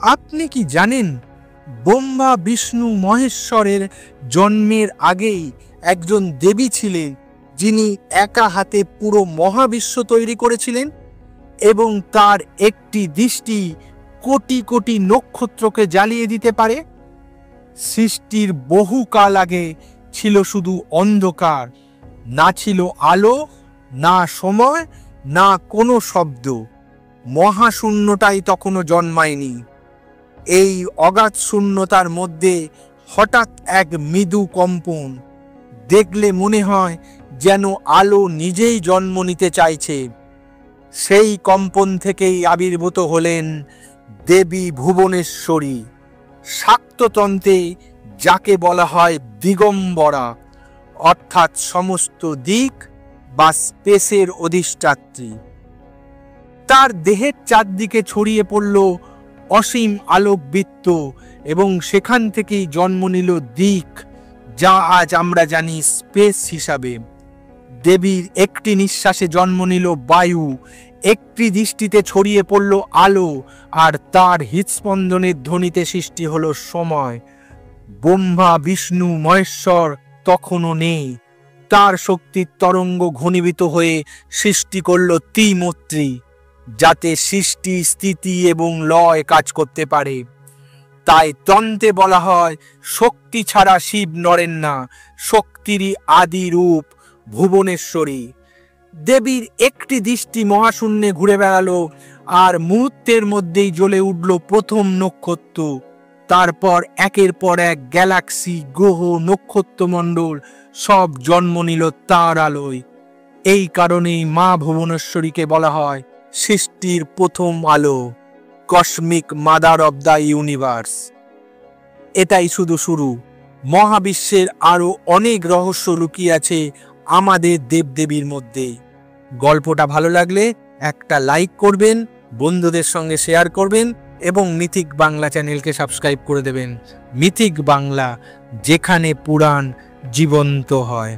আপনি কি জানেন ব্রহ্মা বিষ্ণু মহেশ্বরের জন্মের আগেই একজন দেবী ছিলেন যিনি একা হাতে পুরো মহাবিশ্ব তৈরি করেছিলেন এবং তার একটি দৃষ্টি কোটি কোটি নক্ষত্রকে জ্বালিয়ে দিতে পারে। সৃষ্টির বহুকাল আগে ছিল শুধু অন্ধকার, না ছিল আলো, না সময়, না কোনো শব্দ। মহাশূন্যটাই তখনও জন্মায়নি। এই অগাধ শূন্যতার মধ্যে হঠাৎ এক মৃদু কম্পন। দেখলে মনে হয় যেন আলো নিজেই জন্ম নিতে চাইছে। সেই কম্পন থেকেই আবির্ভূত হলেন দেবী ভুবনেশ্বরী, শাক্ততন্ত্রে যাকে বলা হয় দিগম্বরা, অর্থাৎ সমস্ত দিক বা স্পেসের অধিষ্ঠাত্রী। তার দেহের চারদিকে ছড়িয়ে পড়ল অসীম আলোকবৃত্ত এবং সেখান থেকেই জন্ম নিল দিক, যা আজ আমরা জানি স্পেস হিসাবে। দেবীর একটি নিঃশ্বাসে জন্ম নিল বায়ু, একটি দৃষ্টিতে ছড়িয়ে পড়ল আলো, আর তার হৃৎস্পন্দনের ধ্বনিতে সৃষ্টি হলো সময়। ব্রহ্মা বিষ্ণু মহেশ্বর তখনও নেই। তার শক্তির তরঙ্গ ঘনীভূত হয়ে সৃষ্টি করল ত্রিমূর্তি, যাতে সৃষ্টি স্থিতি এবং লয় কাজ করতে পারে। তাই তন্ত্রে বলা হয় শক্তি ছাড়া শিব নড়েন না, শক্তিরই আদি রূপ ভুবনেশ্বরী। দেবীর একটি দৃষ্টি মহাশূন্যে ঘুরে বেড়ালো আর মুহূর্তের মধ্যেই জ্বলে উঠল প্রথম নক্ষত্র। তারপর একের পর এক গ্যালাক্সি, গ্রহ, নক্ষত্রমণ্ডল সব জন্ম নিল তার আলোয়। এই কারণেই মা ভুবনেশ্বরীকে বলা হয় সৃষ্টির প্রথম আলো, cosmic mother of the universe. এটাই শুধু শুরু। মহাবিশ্বের আরো অনেক রহস্য লুকিয়ে আছে আমাদের দেবদেবীর মধ্যে। গল্পটা ভালো লাগলে একটা লাইক করবেন, বন্ধুদের সঙ্গে শেয়ার করবেন এবং মিথিক বাংলা চ্যানেলকে সাবস্ক্রাইব করে দেবেন। মিথিক বাংলা, যেখানে পুরাণ জীবন্ত হয়।